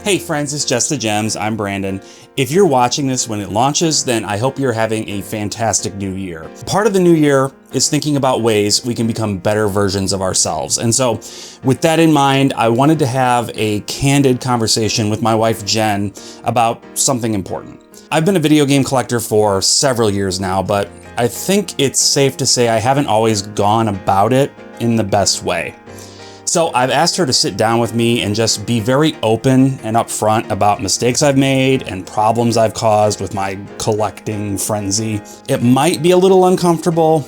Hey friends, it's Just the Gems. I'm Brandon. If you're watching this when it launches, then I hope you're having a fantastic new year. Part of the new year is thinking about ways we can become better versions of ourselves. And so with that in mind, I wanted to have a candid conversation with my wife, Jenn, about something important. I've been a video game collector for several years now, but I think it's safe to say I haven't always gone about it in the best way. So I've asked her to sit down with me and just be very open and upfront about mistakes I've made and problems I've caused with my collecting frenzy. It might be a little uncomfortable,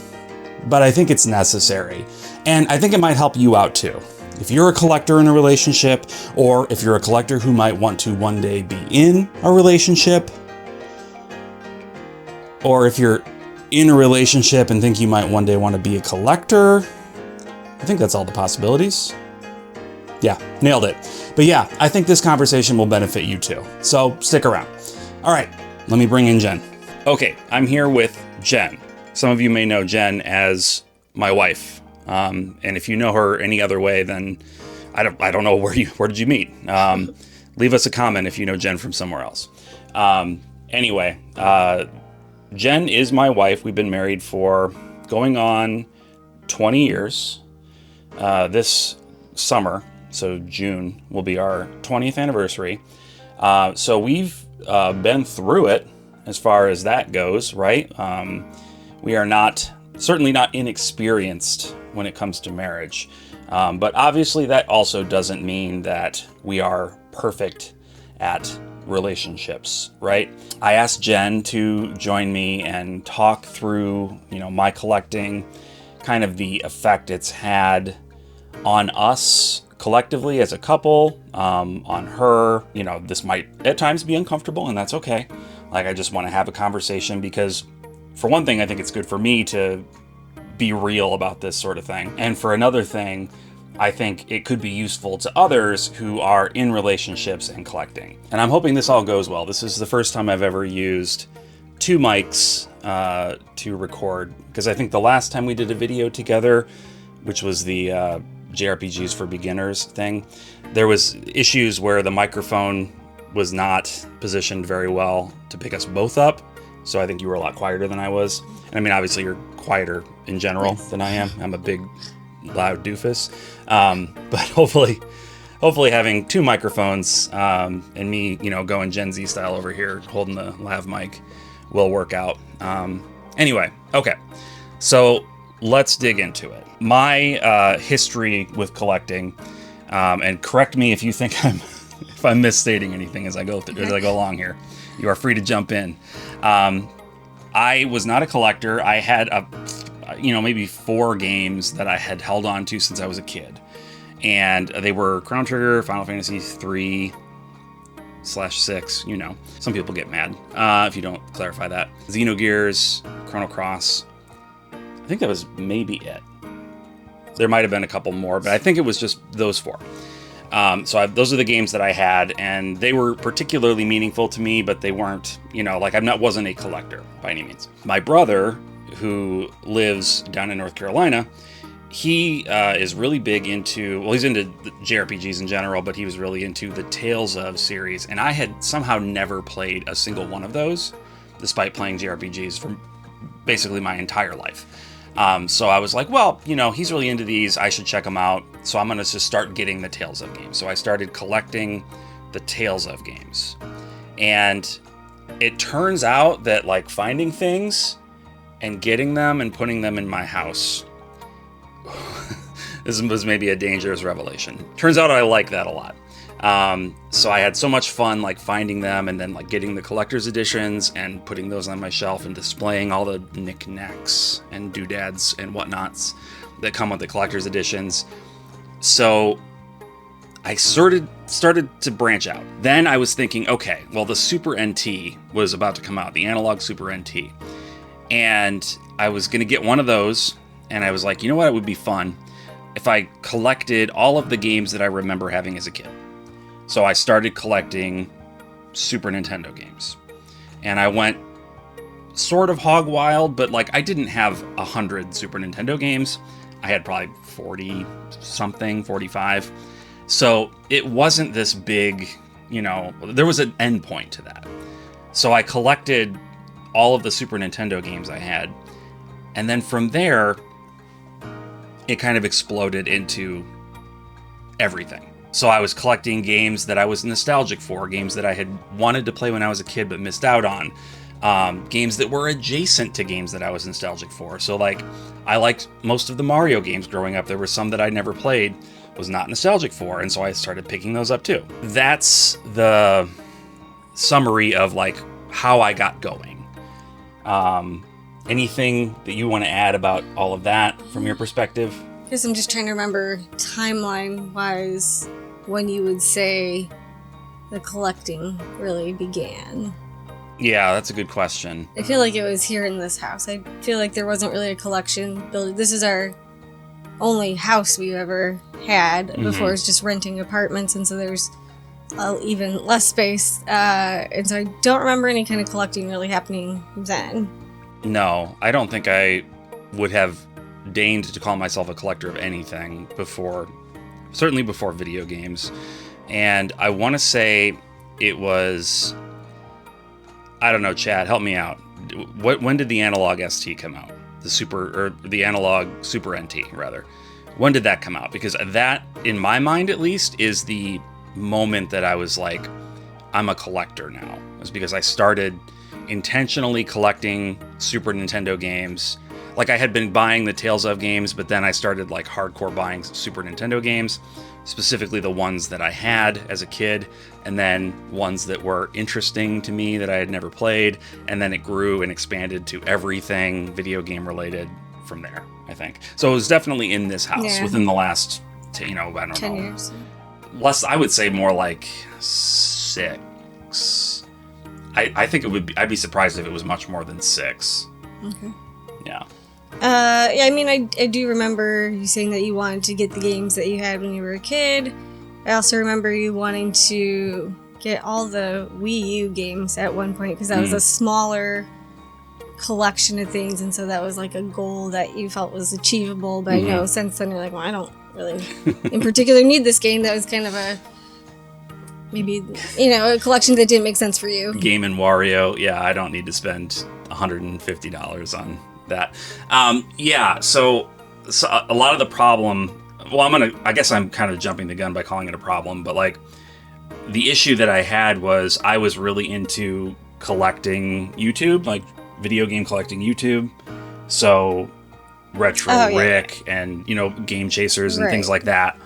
but I think it's necessary. And I think it might help you out too. If you're a collector in a relationship, or if you're a collector who might want to one day be in a relationship, or if you're in a relationship and think you might one day want to be a collector, I think that's all the possibilities. Yeah, nailed it. But yeah, I think this conversation will benefit you too. So stick around. All right, let me bring in Jenn. Okay, I'm here with Jenn. Some of you may know Jenn as my wife. And if you know her any other way, then I don't know where did you meet? Leave us a comment if you know Jenn from somewhere else. Anyway, Jenn is my wife. We've been married for going on 20 years. This summer, so June, will be our 20th anniversary. So we've been through it as far as that goes, right? We are certainly not inexperienced when it comes to marriage. But obviously that also doesn't mean that we are perfect at relationships, right? I asked Jenn to join me and talk through, my collecting, kind of the effect it's had on us collectively as a couple, on her. This might at times be uncomfortable, and that's okay. I just want to have a conversation because, for one thing, I think it's good for me to be real about this sort of thing. And for another thing, I think it could be useful to others who are in relationships and collecting. And I'm hoping this all goes well. This is the first time I've ever used two mics to record, because I think the last time we did a video together, which was the JRPGs for Beginners thing, there was issues where the microphone was not positioned very well to pick us both up. So I think you were a lot quieter than I was. And I mean, obviously you're quieter in general than I am. I'm a big, loud doofus. But hopefully having two microphones and me, going Gen Z style over here, holding the lav mic, will work out. Anyway, okay. So let's dig into it. My history with collecting, and correct me if you think if I'm misstating anything as I go along here. You are free to jump in. I was not a collector. I had maybe 4 games that I had held on to since I was a kid, and they were Chrono Trigger, Final Fantasy 3/6. Some people get mad if you don't clarify that. Xenogears, Chrono Cross. I think that was maybe it. There might have been a couple more, but I think it was just those 4. Those are the games that I had, and they were particularly meaningful to me, but they weren't, wasn't a collector by any means. My brother, who lives down in North Carolina, he is really big into, he's into JRPGs in general, but he was really into the Tales of series, and I had somehow never played a single one of those, despite playing JRPGs for basically my entire life. So I was like, he's really into these, I should check them out. So I'm going to just start getting the Tales of games. So I started collecting the Tales of games. And it turns out that finding things and getting them and putting them in my house, this was maybe a dangerous revelation. Turns out I like that a lot. So I had so much fun finding them and then getting the collector's editions and putting those on my shelf and displaying all the knickknacks and doodads and whatnots that come with the collector's editions. So I started to branch out. Then I was thinking, okay, well, the Super NT was about to come out, the analog Super NT. And I was going to get one of those, and I was like, you know what, it would be fun if I collected all of the games that I remember having as a kid. So I started collecting Super Nintendo games. And I went sort of hog wild, but I didn't have 100 Super Nintendo games. I had probably 40 something, 45. So it wasn't this big there was an end point to that. So I collected all of the Super Nintendo games I had. And then from there, it kind of exploded into everything. So I was collecting games that I was nostalgic for, games that I had wanted to play when I was a kid but missed out on, games that were adjacent to games that I was nostalgic for. So like, I liked most of the Mario games growing up. There were some that I never played, was not nostalgic for, and so I started picking those up too. That's the summary of like how I got going. Anything that you want to add about all of that from your perspective? I guess I'm just trying to remember timeline-wise when you would say the collecting really began. Yeah, that's a good question. I feel like it was here in this house. I feel like there wasn't really a collection built. This is our only house we've ever had. Before it was just renting apartments, and so there's even less space. And so I don't remember any kind of collecting really happening then. No, I don't think I would have deigned to call myself a collector of anything before, certainly before video games. And I want to say it was, I don't know, Chad, help me out. When did the analog ST come out? The analog Super NT, rather. When did that come out? Because that, in my mind at least, is the moment that I was like, I'm a collector now. It was because I started intentionally collecting Super Nintendo games. Like, I had been buying the Tales of games, but then I started like hardcore buying Super Nintendo games, specifically the ones that I had as a kid, and then ones that were interesting to me that I had never played, and then it grew and expanded to everything video game related from there, I think. So it was definitely in this house within the last, I don't know. 10 years. Less, I would say more like 6. I think I'd be surprised if it was much more than 6. Okay. Yeah. I mean, I do remember you saying that you wanted to get the games that you had when you were a kid. I also remember you wanting to get all the Wii U games at one point, because that was a smaller collection of things, and so that was like a goal that you felt was achievable. But I know since then you're like, well, I don't really in particular need this game. That was kind of a maybe, a collection that didn't make sense for you. Game and Wario, I don't need to spend $150 on that. So a lot of the problem, I guess I'm kind of jumping the gun by calling it a problem, but like, the issue that I had was I was really into collecting YouTube, like video game collecting YouTube. So Retro Rick and, Game Chasers and things like that.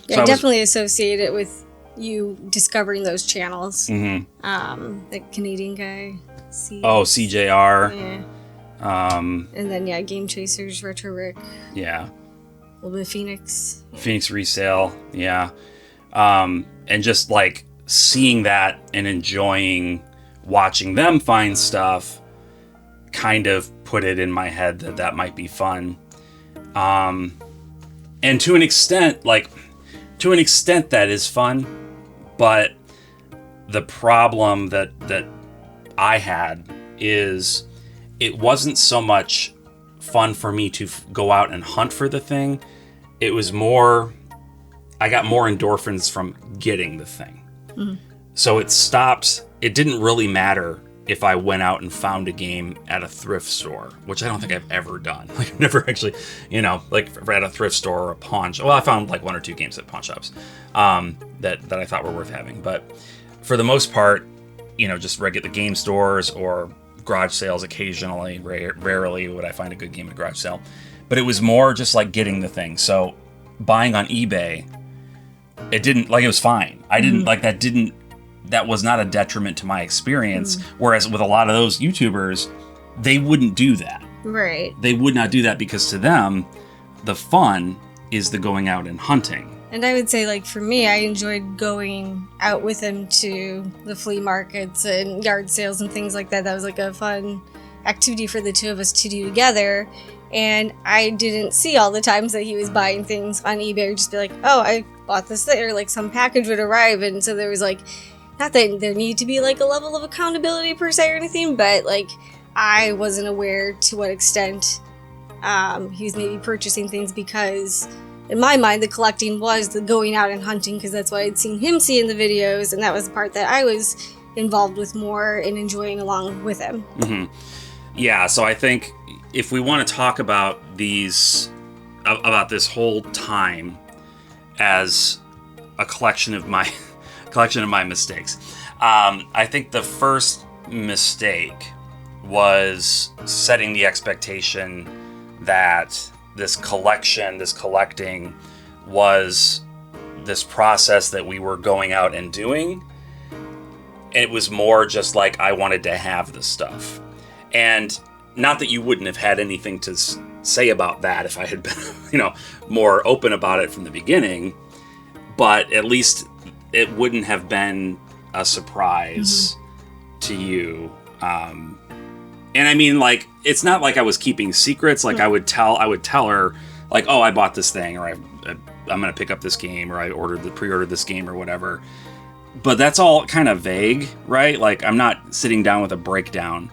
Yeah, so I definitely associate it with you discovering those channels. The Canadian guy. CJR. Yeah. And then, Game Chasers, Retro Rick. Yeah. A little bit of Phoenix. Phoenix Resale, yeah. And just, like, seeing that and enjoying watching them find stuff kind of put it in my head that might be fun. And to an extent that is fun, but the problem that I had is it wasn't so much fun for me to go out and hunt for the thing. It was more, I got more endorphins from getting the thing. So it didn't really matter if I went out and found a game at a thrift store, which I don't think I've ever done. Like, I've never actually, like at a thrift store or a pawn shop. Well, I found like 1 or 2 games at pawn shops that I thought were worth having. But for the most part, just regular game stores or garage sales occasionally. Rarely would I find a good game at a garage sale. But it was more just like getting the thing. So buying on eBay, it was fine. That was not a detriment to my experience. Whereas with a lot of those YouTubers, they wouldn't do that. Right. They would not do that because to them, the fun is the going out and hunting. And I would say, like, for me, I enjoyed going out with him to the flea markets and yard sales and things like that. That was like a fun activity for the two of us to do together. And I didn't see all the times that he was buying things on eBay or just be like, oh, I bought this thing, or like some package would arrive. And so there was like, not that there needed to be like a level of accountability per se or anything, but like I wasn't aware to what extent he was maybe purchasing things because in my mind, the collecting was the going out and hunting, because that's what I'd seen him see in the videos, and that was the part that I was involved with more and enjoying along with him. Mm-hmm. Yeah, so I think if we want to talk about this whole time as a collection of my mistakes, I think the first mistake was setting the expectation that this collecting was this process that we were going out and doing. It was more just like I wanted to have the stuff. And not that you wouldn't have had anything to say about that if I had been, more open about it from the beginning, but at least it wouldn't have been a surprise to you. And I mean, like, it's not like I was keeping secrets. Like, I would tell her, like, oh, I bought this thing, or I'm going to pick up this game, or I pre-ordered this game, or whatever. But that's all kind of vague, right? Like, I'm not sitting down with a breakdown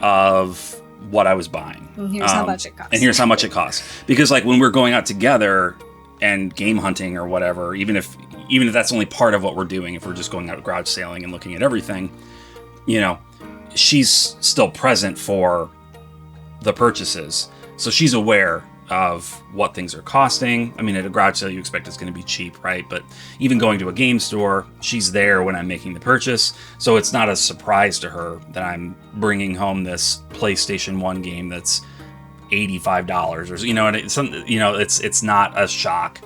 of what I was buying. And here's how much it costs. And here's how much it costs. Because, like, when we're going out together and game hunting or whatever, even if that's only part of what we're doing, if we're just going out garage sailing and looking at everything, she's still present for the purchases. So she's aware of what things are costing. I mean, at a garage sale, you expect it's going to be cheap, right? But even going to a game store, she's there when I'm making the purchase. So it's not a surprise to her that I'm bringing home this PlayStation 1 game that's $85 or, it's not a shock.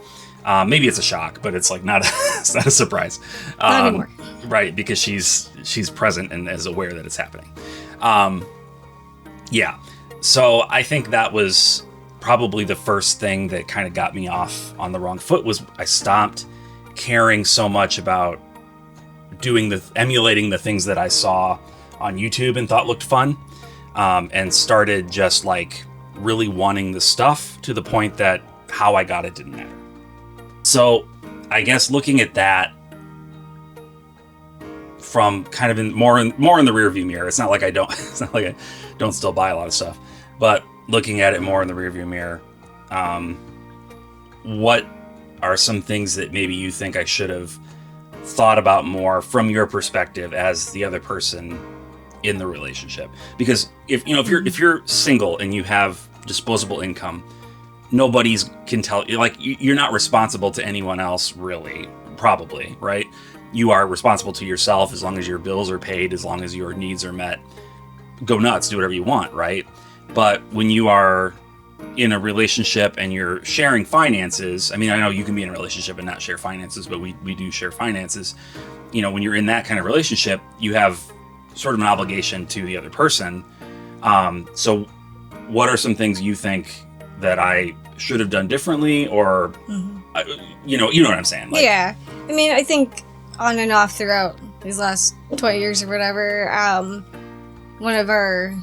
Maybe it's a shock, but it's like it's not a surprise. Not anymore. Right, because she's present and is aware that it's happening. Yeah. So I think that was probably the first thing that kind of got me off on the wrong foot, was I stopped caring so much about emulating the things that I saw on YouTube and thought looked fun, and started just like really wanting the stuff to the point that how I got it didn't matter. So I guess looking at that from kind of more in the rearview mirror, it's not like I don't still buy a lot of stuff, but looking at it more in the rearview mirror, what are some things that maybe you think I should have thought about more from your perspective as the other person in the relationship? Because if you're single and you have disposable income, nobody's can tell you, like, you're not responsible to anyone else, really, probably, right? You are responsible to yourself. As long as your bills are paid, as long as your needs are met, go nuts, do whatever you want, right? But when you are in a relationship and you're sharing finances, I mean, I know you can be in a relationship and not share finances, but we do share finances. When you're in that kind of relationship, you have sort of an obligation to the other person. So what are some things you think that I should have done differently, or, you know what I'm saying? Like, yeah. I mean, I think on and off throughout these last 20 years or whatever, one of our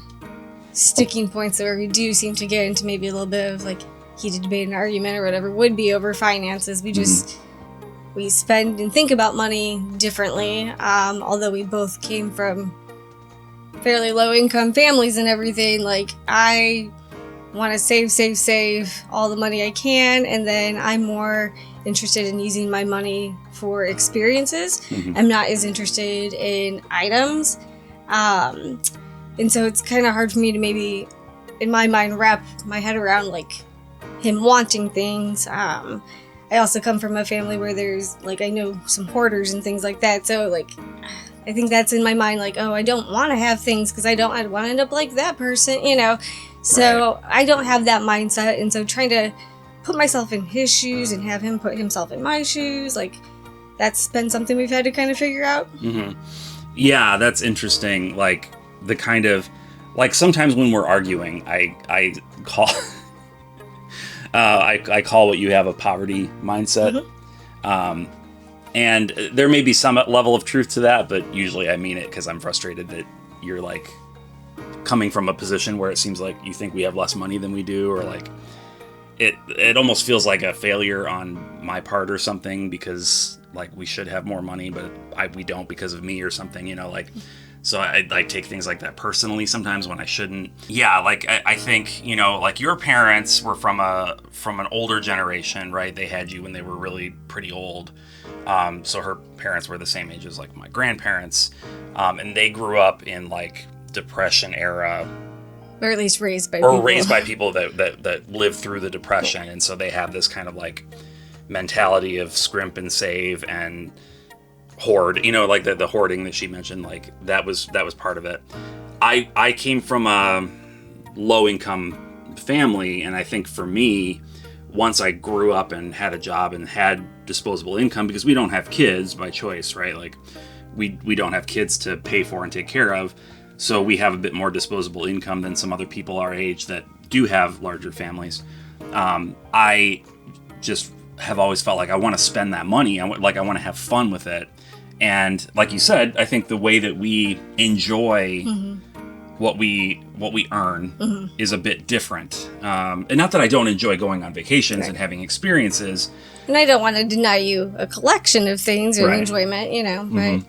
sticking points where we do seem to get into maybe a little bit of like heated debate and argument or whatever would be over finances. We spend and think about money differently, although we both came from fairly low income families and everything. Like, I want to save all the money I can, and then I'm more interested in using my money for experiences. I'm not as interested in items, and so it's kind of hard for me to maybe, in my mind, wrap my head around like him wanting things. I also come from a family where there's like, I know some hoarders and things like that, so like I think that's in my mind, like, oh, I don't want to have things because I want to end up like that person, So right. I don't have that mindset, and so trying to put myself in his shoes and have him put himself in my shoes, like, that's been something we've had to kind of figure out. Yeah, that's interesting. Like, the kind of, like, sometimes when we're arguing, I call I call what you have a poverty mindset. And there may be some level of truth to that, but usually I mean it because I'm frustrated that you're like coming from a position where it seems like you think we have less money than we do, or like it almost feels like a failure on my part or something, because like we should have more money, but we don't because of me or something, So I take things like that personally sometimes when I shouldn't. Yeah, like I think, you know, like your parents were from an older generation, right? They had you when they were really pretty old. So her parents were the same age as like my grandparents. And they grew up in like Depression era. Or at least raised by people that lived through the Depression. And so they have this kind of like mentality of scrimp and save and hoard, you know, like the hoarding that she mentioned, like that was part of it. I came from a low income family, and I think for me, once I grew up and had a job and had disposable income, because we don't have kids by choice, right? Like we don't have kids to pay for and take care of, so we have a bit more disposable income than some other people our age that do have larger families. I just have always felt like I want to spend that money. I want to have fun with it. And like you said, I think the way that we enjoy what we earn is a bit different. And not that I don't enjoy going on vacations and having experiences. And I don't want to deny you a collection of things or enjoyment, you know. But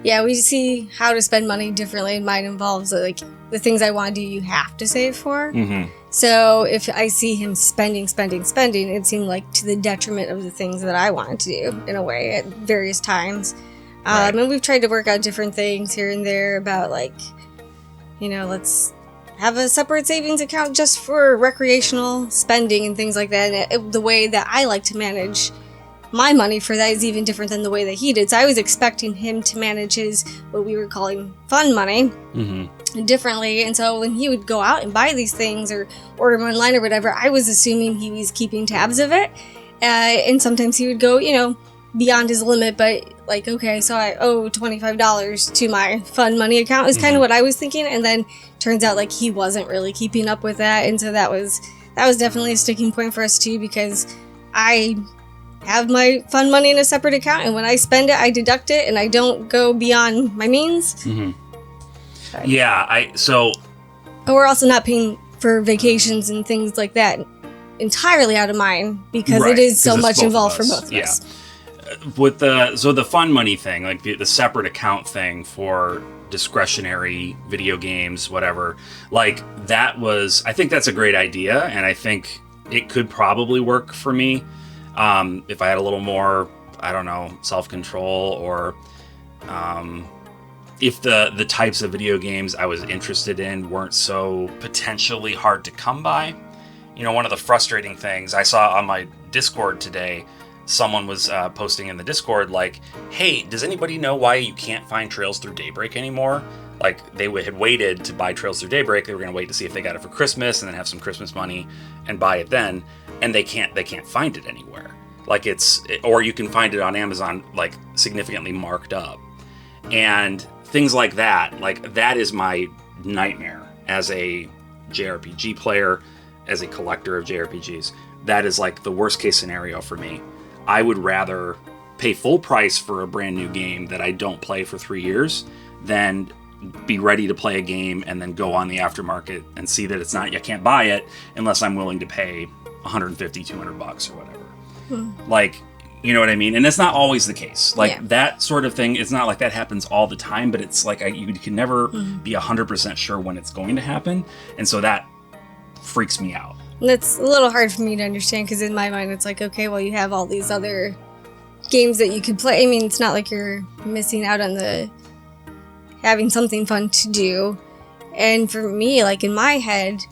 yeah, we see how to spend money differently. And mine involves like the things I want to do, you have to save for. So if I see him spending, it seemed like to the detriment of the things that I wanted to do in a way at various times. And we've tried to work out different things here and there about like, you know, let's have a separate savings account just for recreational spending and things like that. And the way that I like to manage my money for that is even different than the way that he did. So I was expecting him to manage his, what we were calling fun money differently. And so when he would go out and buy these things or order them online or whatever, I was assuming he was keeping tabs of it. And sometimes he would go, you know, beyond his limit, but like, okay, so I owe $25 to my fun money account is kind of what I was thinking. And then turns out like he wasn't really keeping up with that. And so that was definitely a sticking point for us too, because I have my fun money in a separate account, and when I spend it, I deduct it, and I don't go beyond my means. Yeah, But we're also not paying for vacations and things like that entirely out of mine, because it is so much involved for both of us. With the fun money thing, like the separate account thing for discretionary video games, whatever, like I think that's a great idea, and I think it could probably work for me if I had a little more, I don't know, self-control, or if the types of video games I was interested in weren't so potentially hard to come by. You know, one of the frustrating things I saw on my Discord today, someone was posting in the Discord like, hey, does anybody know why you can't find Trails Through Daybreak anymore? Like, they had waited to buy Trails Through Daybreak. They were going to wait to see if they got it for Christmas and then have some Christmas money and buy it then. And they can't find it anywhere. Like, or you can find it on Amazon, like, significantly marked up. And things like that is my nightmare as a JRPG player, as a collector of JRPGs. That is like the worst case scenario for me. I would rather pay full price for a brand new game that I don't play for 3 years than be ready to play a game and then go on the aftermarket and see that I can't buy it unless I'm willing to pay $150, $200 or whatever. Like, you know what I mean? And it's not always the case. Like, that sort of thing, it's not like that happens all the time, but it's like you can never be 100% sure when it's going to happen. And so that freaks me out. That's a little hard for me to understand, because in my mind it's like, okay, well, you have all these other games that you could play. I mean, it's not like you're missing out on having something fun to do. And for me, like, in my head,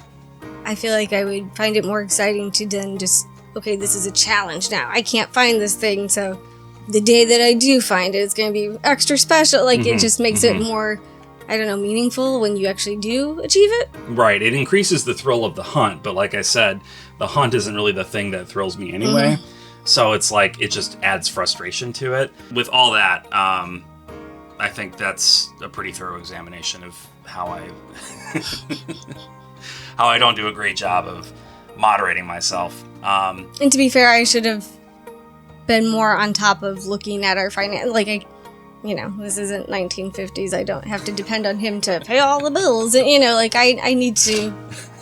I feel like I would find it more exciting to then just, okay, this is a challenge now. I can't find this thing, so the day that I do find it, it's going to be extra special. Like, it just makes it more, I don't know, meaningful when you actually do achieve it. Right. It increases the thrill of the hunt. But like I said, the hunt isn't really the thing that thrills me anyway. So it's like, it just adds frustration to it. With all that, I think that's a pretty thorough examination of how I don't do a great job of moderating myself. And to be fair, I should have been more on top of looking at our finance. Like, this isn't 1950s. I don't have to depend on him to pay all the bills. And, like, I need to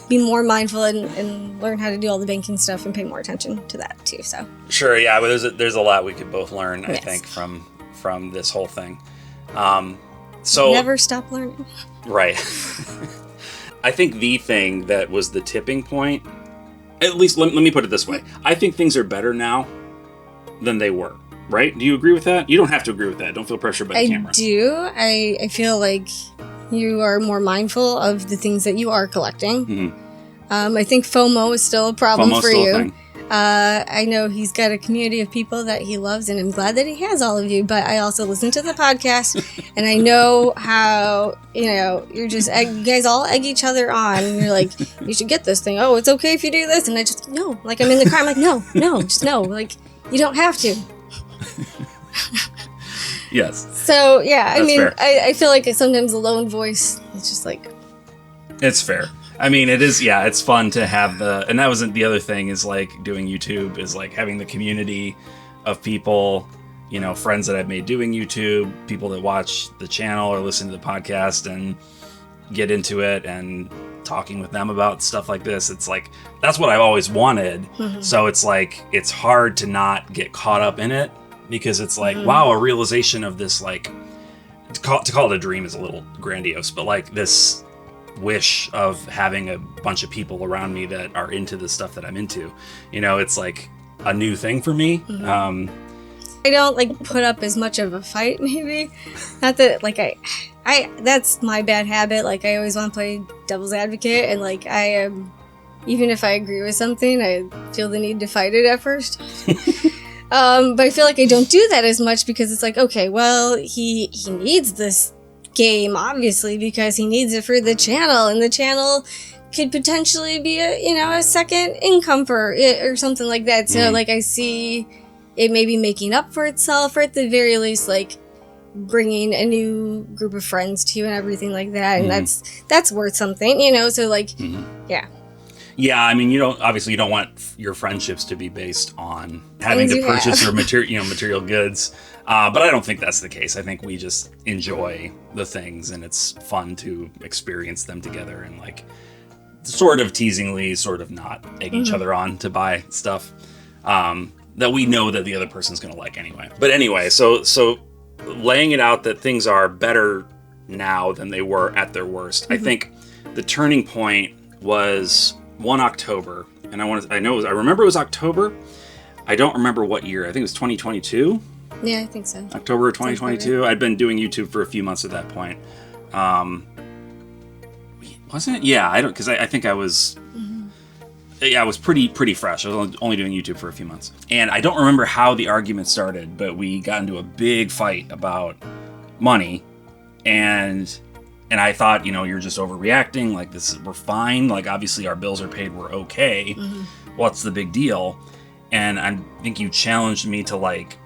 be more mindful and learn how to do all the banking stuff and pay more attention to that too. So sure, yeah, but there's a lot we could both learn, I think, from this whole thing. So never stop learning. Right. I think the thing that was the tipping point, at least let me put it this way. I think things are better now than they were. Right? Do you agree with that? You don't have to agree with that. Don't feel pressured by the camera. I do. I feel like you are more mindful of the things that you are collecting. Mm-hmm. I think FOMO is still a problem for you. I know he's got a community of people that he loves, and I'm glad that he has all of you, but I also listen to the podcast, and I know how, you're just, you guys all egg each other on, and you're like, you should get this thing. Oh, it's okay if you do this. And I just, no. Like, I'm in the car, I'm like, no, just no. Like, you don't have to. Yes. So, yeah, That's fair. I feel like sometimes a lone voice, it's just like... It's fair. I mean, it is, yeah, it's fun to have and that wasn't the other thing is like doing YouTube is like having the community of people, friends that I've made doing YouTube, people that watch the channel or listen to the podcast and get into it and talking with them about stuff like this. It's like, that's what I've always wanted. Mm-hmm. So it's like, it's hard to not get caught up in it because it's like, wow, a realization of this, like, to call it a dream is a little grandiose, but like this wish of having a bunch of people around me that are into the stuff that I'm into. It's like a new thing for me. Mm-hmm. I don't like put up as much of a fight, maybe. Not that like I that's my bad habit. Like I always want to play devil's advocate, and like I am, even if I agree with something, I feel the need to fight it at first. But I feel like I don't do that as much because it's like, okay, well, he needs this game obviously because he needs it for the channel, and the channel could potentially be a second income for it or something like that. So like I see it maybe making up for itself, or at the very least like bringing a new group of friends to you and everything like that, and that's worth something, so like yeah, I mean, you don't want your friendships to be based on having to purchase your material goods. But I don't think that's the case. I think we just enjoy the things, and it's fun to experience them together, and like sort of teasingly, sort of not egg each other on to buy stuff that we know that the other person's going to like anyway. But anyway, so laying it out that things are better now than they were at their worst. I think the turning point was 1 October, and I remember it was October. I don't remember what year. I think it was 2022. Yeah, I think so. October of 2022. I'd been doing YouTube for a few months at that point. Wasn't it? Yeah, I don't, because I think I was. Yeah, I was pretty fresh. I was only doing YouTube for a few months, and I don't remember how the argument started, but we got into a big fight about money, and I thought, you're just overreacting. Like we're fine. Like obviously our bills are paid. We're okay. What's the big deal? And I think you challenged me to like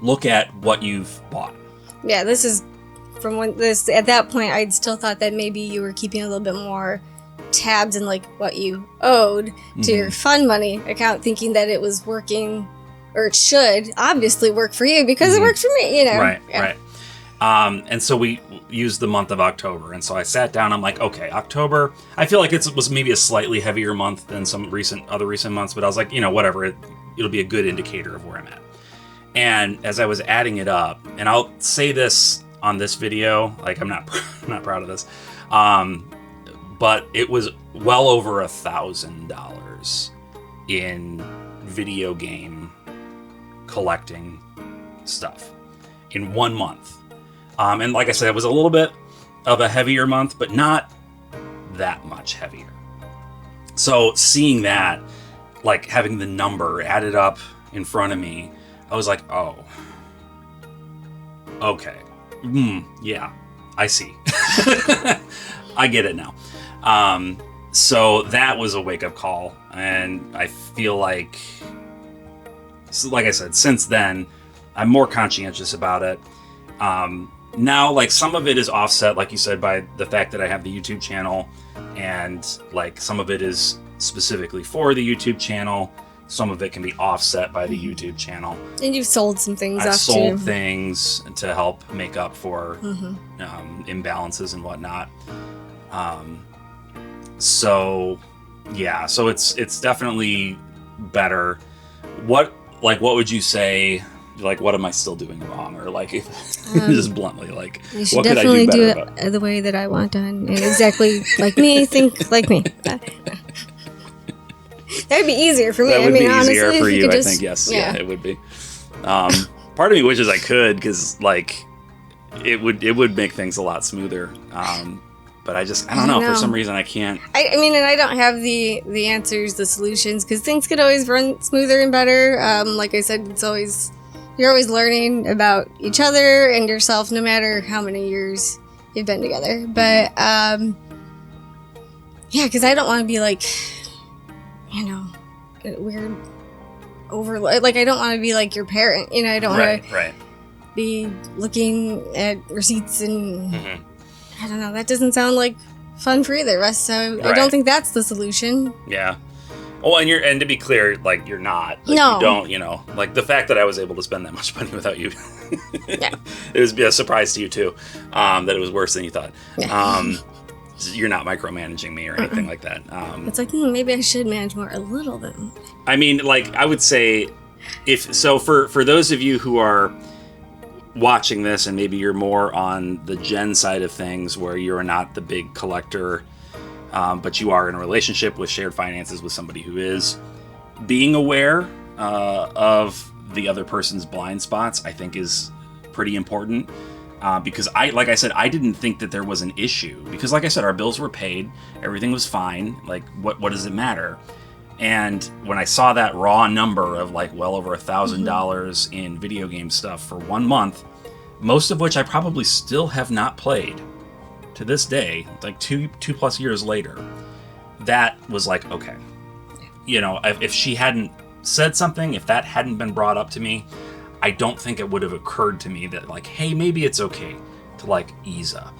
look at what you've bought. Yeah, this is from when at that point I'd still thought that maybe you were keeping a little bit more tabs in like what you owed to your fun money account, thinking that it was working, or it should obviously work for you because it worked for me, Right. And so we used the month of October, and so I sat down. I'm like, okay, October. I feel like it was maybe a slightly heavier month than some other recent months, but I was like, whatever. It'll be a good indicator of where I'm at. And as I was adding it up, and I'll say this on this video, like I'm not proud of this, but it was well over $1,000 in video game collecting stuff in 1 month. And like I said, it was a little bit of a heavier month, but not that much heavier. So seeing that, like having the number added up in front of me, I was like, oh, okay. Yeah, I see. I get it now. So that was a wake-up call, and I feel like I said, since then, I'm more conscientious about it. Now, like, some of it is offset, like you said, by the fact that I have the YouTube channel, and like some of it is specifically for the YouTube channel. Some of it can be offset by the YouTube channel. And you've sold some things I've sold things to help make up for imbalances and whatnot. So it's definitely better. What would you say like, what am I still doing wrong? Or like, just bluntly, like, you should what could I definitely do do better it about? the way that I want done, and exactly like me, think like me. That'd be easier for me. That would be honestly, easier for if you, could I just, think. Yes, yeah, it would be. Part of me wishes I could, because like it would make things a lot smoother. But I don't know. For some reason, I can't. I mean, and I don't have the answers, the solutions, because things could always run smoother and better. Like I said, you're always learning about each other and yourself, no matter how many years you've been together. But yeah, because I don't want to be like, weird overload. Like, I don't want to be like your parent. I don't want to be looking at receipts and I don't know. That doesn't sound like fun for either of us. So I don't think that's the solution. Yeah. Well, and to be clear, like, you're not. Like, no. You don't, like, the fact that I was able to spend that much money without you, yeah. It was a surprise to you, too, that it was worse than you thought. Yeah. You're not micromanaging me or anything like that. It's like, maybe I should manage more a little bit. I mean, like, I would say, for those of you who are watching this, and maybe you're more on the Jenn side of things, where you're not the big collector, but you are in a relationship with shared finances with somebody who is, being aware of the other person's blind spots, I think, is pretty important. Because like I said, I didn't think that there was an issue, because like I said, our bills were paid, everything was fine. Like, what does it matter? And when I saw that raw number of like well over $1,000 in video game stuff for 1 month, most of which I probably still have not played to this day, like two plus years later, that was like, okay, if she hadn't said something, if that hadn't been brought up to me, I don't think it would have occurred to me that, like, hey, maybe it's okay to, like, ease up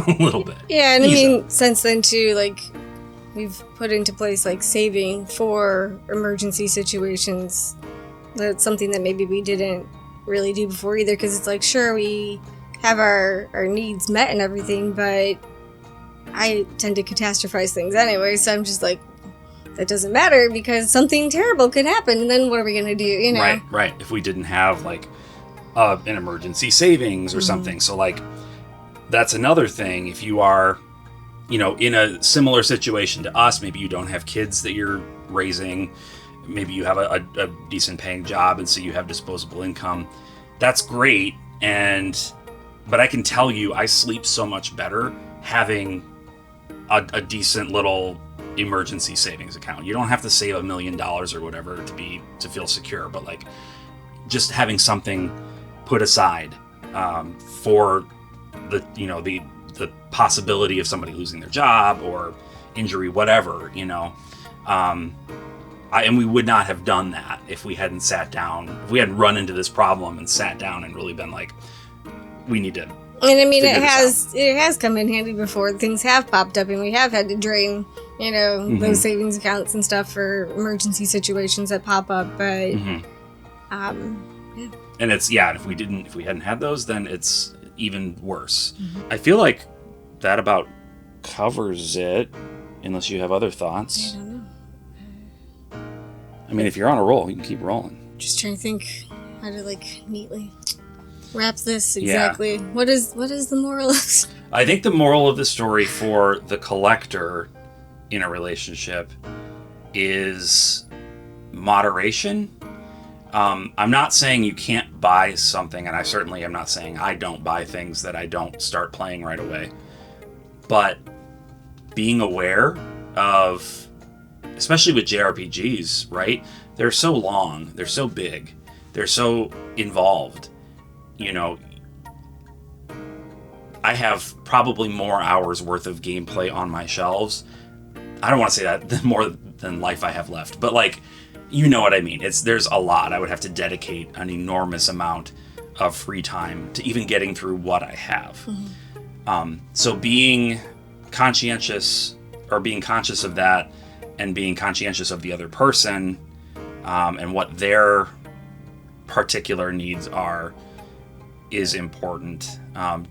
a little bit. Yeah, and I mean, since then, too, like, we've put into place, like, saving for emergency situations. That's something that maybe we didn't really do before either, because it's like, sure, we have our needs met and everything, but I tend to catastrophize things anyway, so I'm just like, that doesn't matter, because something terrible could happen, and then what are we going to do, Right. If we didn't have, like, an emergency savings or something. So, like, that's another thing. If you are, in a similar situation to us, maybe you don't have kids that you're raising, maybe you have a decent paying job, and so you have disposable income. That's great, but I can tell you, I sleep so much better having a decent little emergency savings account. You don't have to save $1 million or whatever to feel secure, but like just having something put aside for the possibility of somebody losing their job or injury, whatever, and we would not have done that if we hadn't sat down, if we hadn't run into this problem and sat down and really been like, we need to. And I mean, it has come in handy before. Things have popped up, and we have had to drain, those savings accounts and stuff for emergency situations that pop up. But, yeah. And it's if we hadn't had those, then it's even worse. I feel like that about covers it, unless you have other thoughts. I don't know. I mean, if you're on a roll, you can keep rolling. Just trying to think how to neatly wrap this exactly. Yeah. What is the moral of? I think the moral of the story for the collector in a relationship is moderation. I'm not saying you can't buy something, and I certainly am not saying I don't buy things that I don't start playing right away. But being aware of, especially with JRPGs, right? They're so long, they're so big, they're so involved. I have probably more hours worth of gameplay on my shelves. I don't want to say that more than life I have left, but you know what I mean. There's a lot. I would have to dedicate an enormous amount of free time to even getting through what I have. So being conscientious of that, and being conscientious of the other person, and what their particular needs are, is important.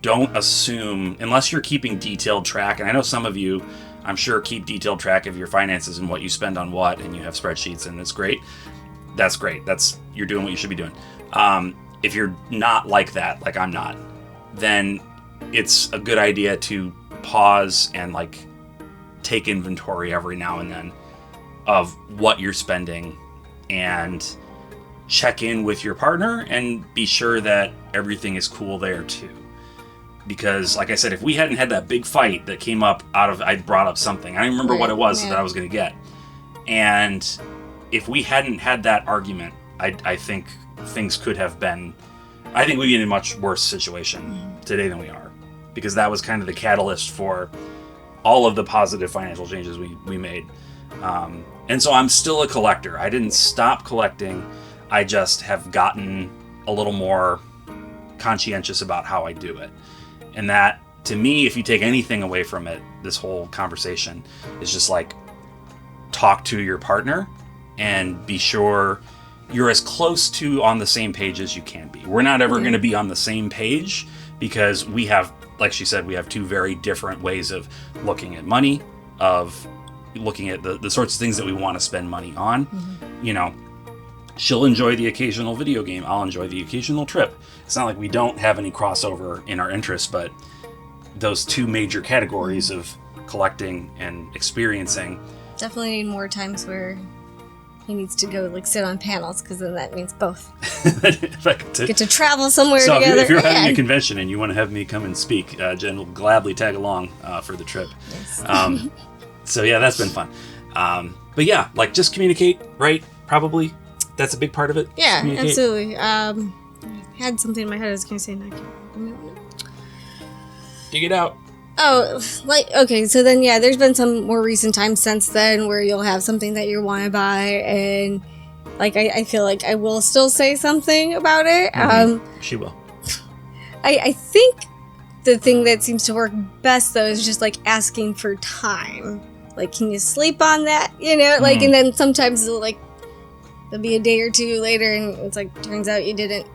Don't assume, unless you're keeping detailed track, and I know some of you, I'm sure, keep detailed track of your finances and what you spend on what, and you have spreadsheets, and it's great. that's great. You're doing what you should be doing. If you're not like that, like I'm not, then it's a good idea to pause and like take inventory every now and then of what you're spending and check in with your partner and be sure that everything is cool there too. Because like I said, if we hadn't had that big fight that came up I brought up something, I don't remember what it was that I was going to get. And if we hadn't had that argument, I think things could have been, I think we'd be in a much worse situation today than we are. Because that was kind of the catalyst for all of the positive financial changes we made. And so I'm still a collector. I didn't stop collecting. I just have gotten a little more conscientious about how I do it. And that, to me, if you take anything away from it, this whole conversation is just like, talk to your partner and be sure you're as close to on the same page as you can be. We're not ever going to be on the same page because we have, like she said, we have two very different ways of looking at money, of looking at the sorts of things that we want to spend money on. You know, she'll enjoy the occasional video game. I'll enjoy the occasional trip. It's not like we don't have any crossover in our interests, but those two major categories of collecting and experiencing. Definitely need more times where he needs to go like sit on panels, because then that means both get to travel somewhere together. If you're having a convention and you want to have me come and speak, Jen will gladly tag along for the trip. Yes. So yeah, that's been fun. But yeah, like just communicate, right? Probably that's a big part of it. Yeah, absolutely. I had something in my head I was going to say, and I can't remember. Dig it out. Oh, like, okay, so then, yeah, there's been some more recent times since then where you'll have something that you want to buy, and, like, I feel like I will still say something about it. She will. I think the thing that seems to work best, though, is just, like, asking for time. Like, can you sleep on that? You know, like, and then sometimes it'll, like, there'll be a day or two later, and it's like, turns out you didn't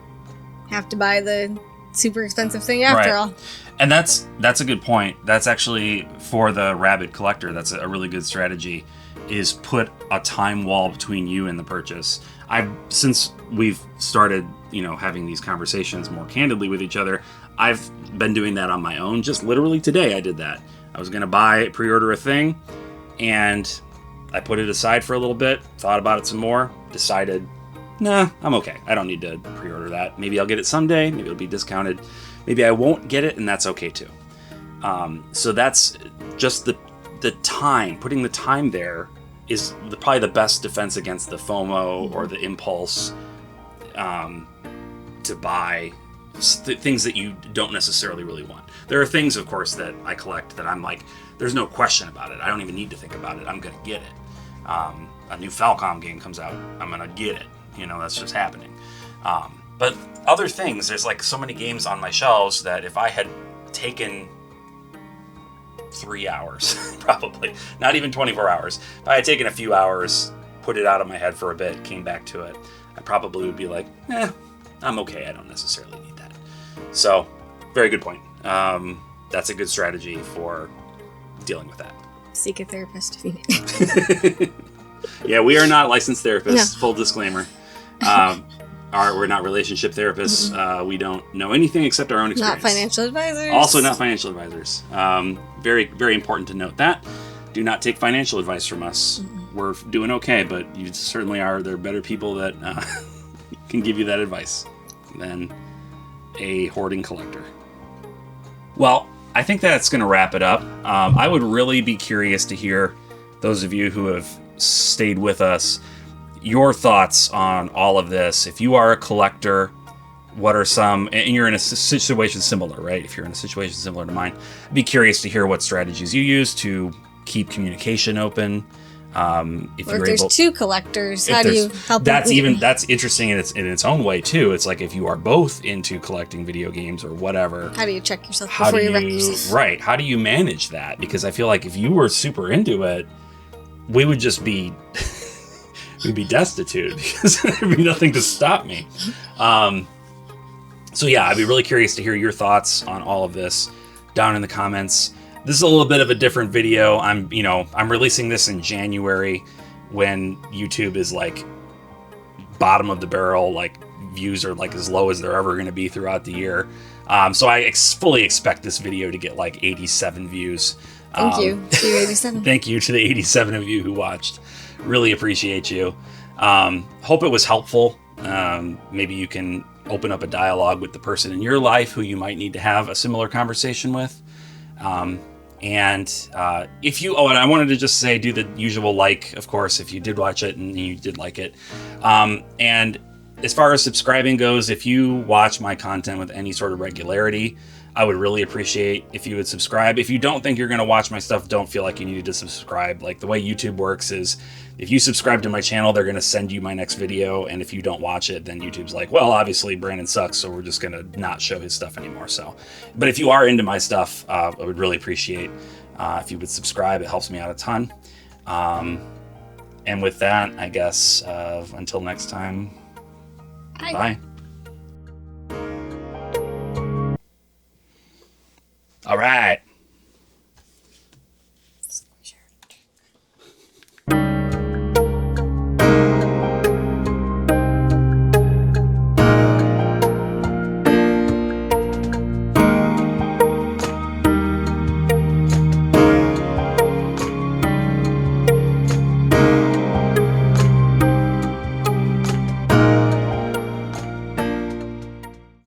have to buy the super expensive thing after all. And that's a good point. That's actually, for the rabid collector, that's a really good strategy, is put a time wall between you and the purchase. Since we've started, having these conversations more candidly with each other, I've been doing that on my own. Just literally today I did that. I was going to pre-order a thing, and I put it aside for a little bit, thought about it some more, decided, nah, I'm okay. I don't need to pre-order that. Maybe I'll get it someday. Maybe it'll be discounted. Maybe I won't get it, and that's okay too. So that's just the time. Putting the time there is probably the best defense against the FOMO or the impulse to buy things that you don't necessarily really want. There are things, of course, that I collect that I'm like, there's no question about it. I don't even need to think about it. I'm going to get it. A new Falcom game comes out. I'm going to get it. That's just happening. But other things, there's like so many games on my shelves that if I had taken 3 hours, probably, not even 24 hours, if I had taken a few hours, put it out of my head for a bit, came back to it, I probably would be like, I'm okay. I don't necessarily need that. So, very good point. That's a good strategy for dealing with that. Seek a therapist if you need. Yeah, we are not licensed therapists, full disclaimer. We're not relationship therapists. We don't know anything except our own experience. Not financial advisors. Also not financial advisors. Very, very important to note that. Do not take financial advice from us. Mm-hmm. We're doing okay, but you certainly are. There are better people that can give you that advice than a hoarding collector. Well, I think that's going to wrap it up. I would really be curious to hear, those of you who have stayed with us, your thoughts on all of this. If you are a collector, what are some, and you're in a situation similar, right? If you're in a situation similar to mine, I'd be curious to hear what strategies you use to keep communication open. If there's two collectors, how do you help them? That's interesting in its own way too. It's like if you are both into collecting video games or whatever, how do you check yourself before you wreck yourself? Right. How do you manage that? Because I feel like if you were super into it, we would just be we'd be destitute because there'd be nothing to stop me. So yeah, I'd be really curious to hear your thoughts on all of this down in the comments. This is a little bit of a different video. I'm releasing this in January when YouTube is like bottom of the barrel, like views are like as low as they're ever going to be throughout the year. So I fully expect this video to get like 87 views. Thank you to 87. Thank you to the 87 of you who watched. Really appreciate you. Hope it was helpful. Maybe you can open up a dialogue with the person in your life who you might need to have a similar conversation with. And I wanted to just say, do the usual like, of course, if you did watch it and you did like it. And as far as subscribing goes, if you watch my content with any sort of regularity, I would really appreciate if you would subscribe. If you don't think you're going to watch my stuff, don't feel like you need to subscribe. Like the way YouTube works is if you subscribe to my channel, they're going to send you my next video. And if you don't watch it, then YouTube's like, well, obviously Brandon sucks, so we're just going to not show his stuff anymore. So, but if you are into my stuff, I would really appreciate if you would subscribe. It helps me out a ton. And with that, I guess, until next time, bye. All right.